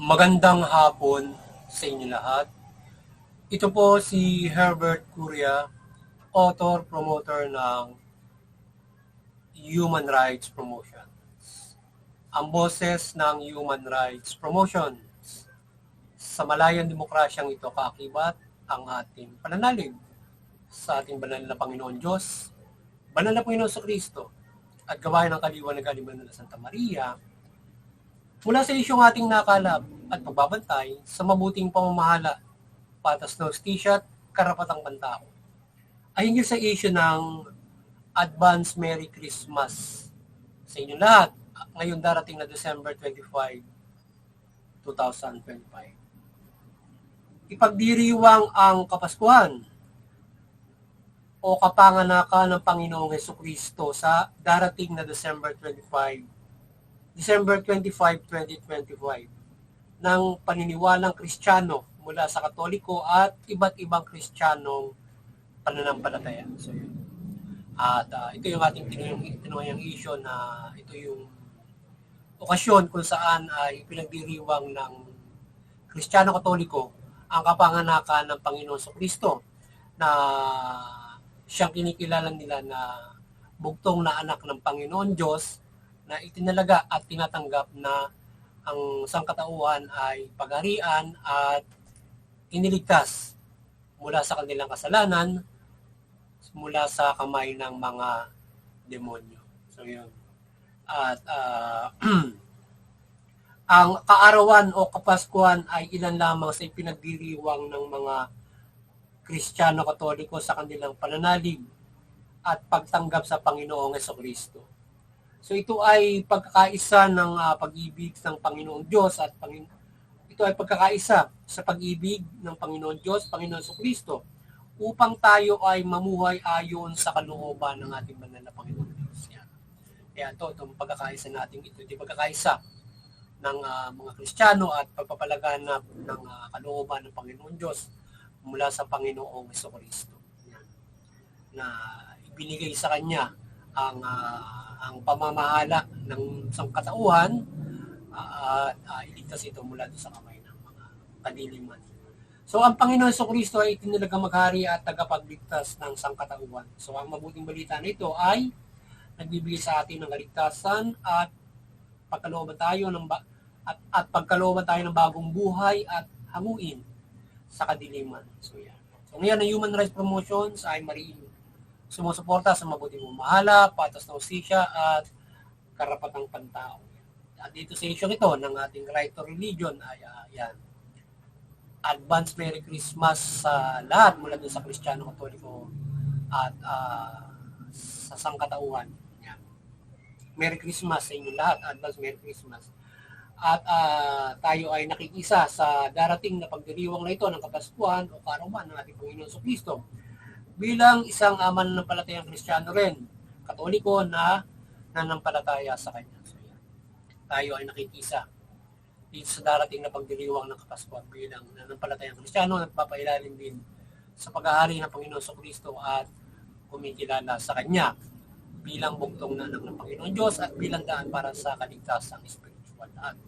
Magandang hapon sa inyo lahat. Ito po si Herbert Curia, author, promoter ng Human Rights Promotion. Ang boses ng Human Rights Promotion. Sa malayang demokrasyang ito kaakibat ang ating pananalig sa ating banal na Panginoon Diyos, banal na Panginoon sa Kristo, at gawain ng kaliwanagan ni Banal na Santa Maria, mula sa isyong ating nakalap at pagbabantay sa mabuting pamamahala, patas na hustisya at karapatang pantao, ay hinggil sa issue ng Advance Merry Christmas sa inyo lahat ngayong darating na December 25, 2025. Ipagdiriwang ang Kapaskuhan o kapanganakan ng Panginoong Hesukristo sa darating na December 25, 2025 ng paniniwalang Kristiyano mula sa Katoliko at iba't ibang Kristiyanong pananampalataya. So, yun. At ito yung ating tinuyang issue na ito yung okasyon kung saan ay pinagdiriwang ng Kristiyano Katoliko ang kapanganakan ng Panginoon Kristo na siyang kinikilala nila na bugtong na anak ng Panginoon Diyos na itinalaga at tinatanggap na ang sangkatauhan ay pagharian at iniligtas mula sa kanilang kasalanan, mula sa kamay ng mga demonyo. So yun. At ang kaarawan o Kapaskuhan ay ilan lamang sa ipinagdiriwang ng mga Kristiyano Katoliko sa kanilang pananalig at pagtanggap sa Panginoong Hesukristo. So ito ay pagkakaisa ng pag-ibig ng Panginoong Diyos at ito ay pagkakaisa sa pag-ibig ng Panginoon Diyos, Panginoon Hesukristo, upang tayo ay mamuhay ayon sa kalooban ng ating banal na Panginoon Diyos. Kaya itong pagkakaisa natin, ito yung pagkakaisa ng mga Kristiyano at pagpapalaganap ng kalooban ng Panginoon Diyos mula sa Panginoong Hesukristo. Na ibinigay sa Kanya ang pamamahala ng sangkatauhan at iligtas ito mula sa kamay ng mga kadiliman. So ang Panginoon Hesukristo ay itinalagang maghari at tagapagligtas ng sangkatauhan. So ang mabuting balita nito ay nagbibigay sa atin ng kaligtasan at pagkalooban tayo ng bagong buhay at hanguin sa kadiliman. So yan. So ngayon ang Human Rights Promotions ay sumusuporta sa mabuting pamamahala, patas na hustisya at karapatang pantao. At dito sa issue ito ng ating right to religion ay yan. Advance Merry Christmas sa lahat mula doon sa Kristiyano Katoliko at sa sangkatauhan. Yan. Merry Christmas sa inyo lahat. Advance Merry Christmas. At tayo ay nakikisa sa darating na pagdiriwang na ito ng Kapaskuhan o kaarawan ng ating Panginoon Kristo bilang isang mananampalatayang Kristiyano rin, Katoliko na nanampalataya sa Kanya. So, yan. Tayo ay nakikisa dito sa darating na pagdiriwang ng Kapaskuhan bilang nanampalatayang Kristiyano at papailalim din sa paghahari ng Panginoon Kristo at kumikilala sa Kanya bilang bugtong na anak ng Panginoon Diyos at bilang daan para sa kaligtasang spiritual at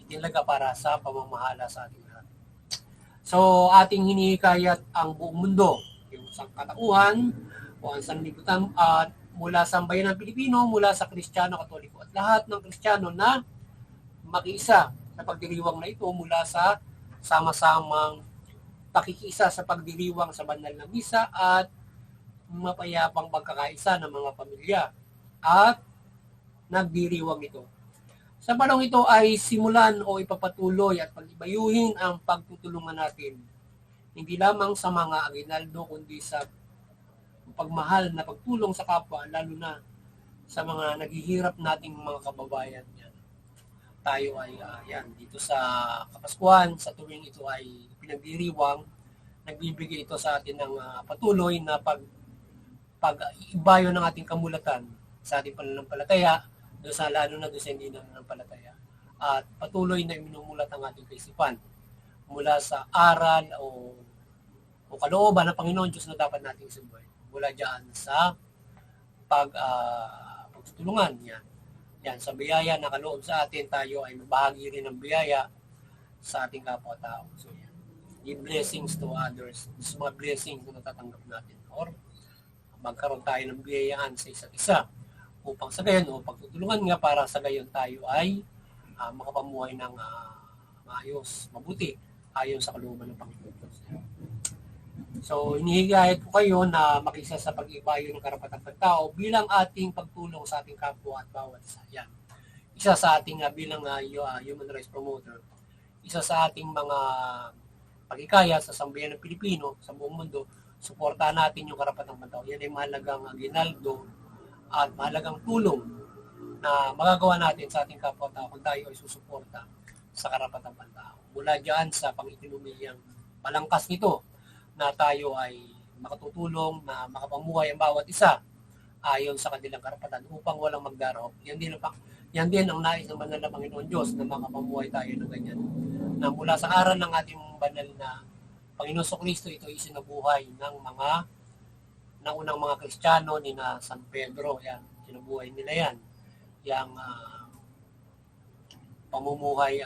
itinaga para sa pamamahala sa ating lahat. So, ating hinihikayat ang buong mundo, yung sangkatauhan o ang sanlibutan at mula sa bayan ng Pilipino, mula sa Kristiyano Katoliko at lahat ng Kristiyano na makiisa sa pagdiriwang na ito mula sa sama-samang pakikiisa sa pagdiriwang sa banal na misa at mapayapang pagkakaisa ng mga pamilya at nagdiriwang ito. Sa panahon ito ay simulan o ipapatuloy at pag-ibayuhin ang pagtutulungan natin. Hindi lamang sa mga aginaldo kundi sa pagmahal na pagtulong sa kapwa, lalo na sa mga naghihirap nating mga kababayan. Yan. Tayo ay dito sa Kapaskuhan, sa tuwing ito ay pinagdiriwang, nagbibigay ito sa atin ng patuloy na pag-ibayo ng ating kamulatan sa ating pananampalataya, lalo na doon sa hindi nananampalataya. At patuloy na minumulat ang ating kaisipan mula sa aral o kalooban ng Panginoon Diyos na dapat nating sunduin. Mula dyan sa pagtutulungan. Yan, sa biyaya na kaloob sa atin, tayo ay mabahagi rin ng biyaya sa ating kapwa-tao. So, yan. Give blessings to others. Sa mga blessings na natatanggap natin. Or magkaroon tayo ng biyayaan sa isa't isa upang sa gayon o pagtutulungan nga para sa gayon tayo ay makapamuhay ng maayos, mabuti ayon sa kalooban ng Panginoon. So, hinihigayat ko kayo na makisa sa pag-ibayo ng karapatang pagtao bilang ating pagtulong sa ating kapwa at bawat isa. Yan. Isa sa ating bilang human rights promoter, isa sa ating mga pagkikaya sa sambayan ng Pilipino sa buong mundo, suportahan natin yung karapatang pagtao. Yan ay mahalagang ginaldo at mahalagang tulong na magagawa natin sa ating kapwa-tao kung tayo ay susuporta sa karapatang pagtao. Mula dyan sa pang-itinumiyang malangkas nito na tayo ay makatutulong na makapamuhay ang bawat isa ayon sa kanilang karapatan upang walang magdarop. Yan din ang nais ng banal na Panginoon Diyos na makapamuhay tayo ng ganyan. Na mula sa aral ng ating banal na Panginoon Kristo, ito ay sinabuhay ng unang mga Kristiyano ni na San Pedro. Yan, sinabuhay nila yan. Yang pamumuhay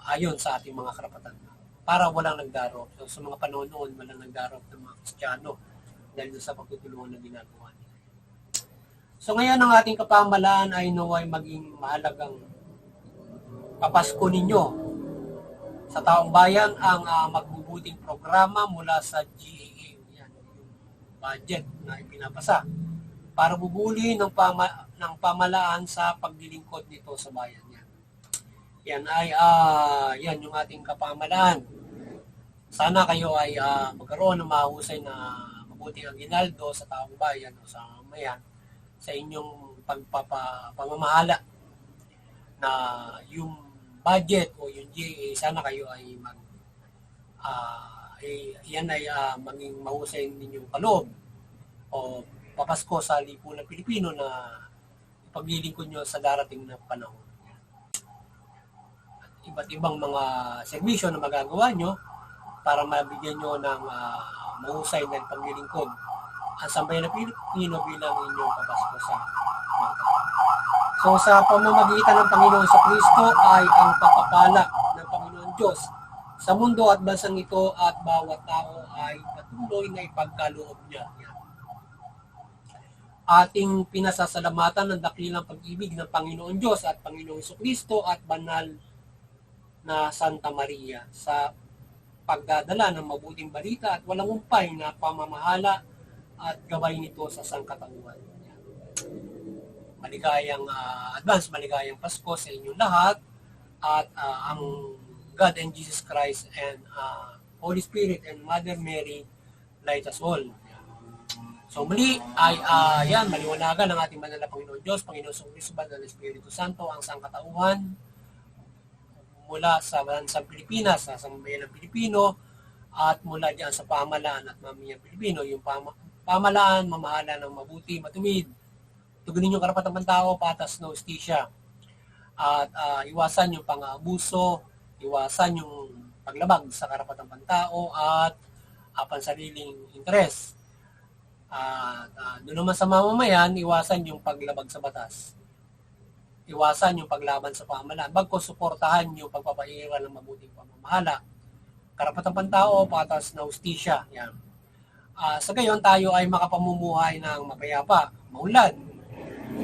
ayon sa ating mga karapatan. Para walang nagdarop. So, sa mga panahon noon, walang nagdarop ng mga Kristiyano dahil sa pagtutulungan na ginagawa nila. So ngayon ang ating kapamalaan ay naway maging mahalagang papasko ninyo sa taong bayan ang magbubuting programa mula sa GAA. Yan, yung budget na ipinapasa para bubuli ng pamalaan sa paglilingkod nito sa bayan. Yan ay yan yung ating kapamalaan. Sana kayo ay magkaroon ng mahusay na mabuting aginaldo sa taong bayan o sa mamayan sa inyong pamamahala na yung budget o yung GA, sana kayo ay yan ay maging mahusay ninyong kaloob o papasko sa lipunan Pilipino na paglilingkod nyo sa darating na panahon. Iba't ibang mga serbisyo na magagawa nyo para mabigyan nyo ng mahusay na paglilingkod ang sambayan ng Pilipino bilang inyong papasko sa mga tao. So sa pamamagitan ng Panginoon sa Kristo ay ang pagpapala ng Panginoon Diyos sa mundo at bansang ito at bawat tao ay patuloy na ipagkaloob niya. Ating pinasasalamatan ng dakilang pag-ibig ng Panginoon Diyos at Panginoon sa Kristo at banal na Santa Maria sa pagdadala ng mabuting balita at walang umpay na pamamahala at gaway nito sa sangkatauhan. Maligayang Pasko sa inyong lahat at ang God and Jesus Christ and Holy Spirit and Mother Mary light us all. So muli ay maliwanagan ng ating banal na Panginoon Diyos, Panginoon sa Kristo, banal na Espiritu Santo, ang sangkatauhan mula sa bansang Pilipinas, sa sambayan ng Pilipino, at mula diyan sa pamahalaan at mamamayan Pilipino, yung pamahalaan, mamahala ng mabuti, matuwid, tugunin yung karapatang pantao, patas na hustisya, at iwasan yung pang-abuso, iwasan yung paglabag sa karapatang pantao at pansariling interes. Doon naman sa mamamayan, iwasan yung paglabag sa batas. Iwasan yung paglaban sa pamahalaan. Bagkos suportahan yung pagpapairal ng mabuting pamamahala. Karapatang pantao, patas na hustisya. Yan. Sa gayon, tayo ay makapamumuhay ng mapayapa, maunlad,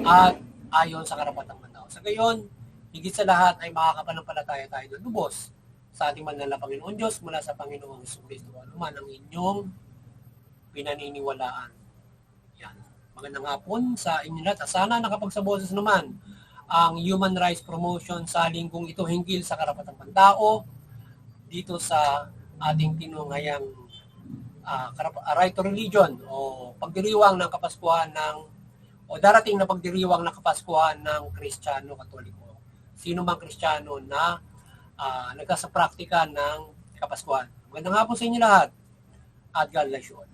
at ayon sa karapatang pantao. Sa gayon, higit sa lahat ay makakapanampalataya tayo ng lubos sa ating banal na Panginoon Diyos mula sa Panginoong Jesucristo. Anuman ang inyong pinaniniwalaan. Yan. Magandang hapon sa inyo lahat. Sana nakapagsaboses naman ang human rights promotion sa linggong ito hinggil sa karapatang pantao dito sa ating tinunghayang right to religion o pagdiriwang ng Kapaskuhan o darating na pagdiriwang ng Kapaskuhan ng Kristiyano Katoliko. Sino mang Kristiyano na nagkasapraktika ng Kapaskuhan. Magandang hapon sa inyo lahat at God bless you all.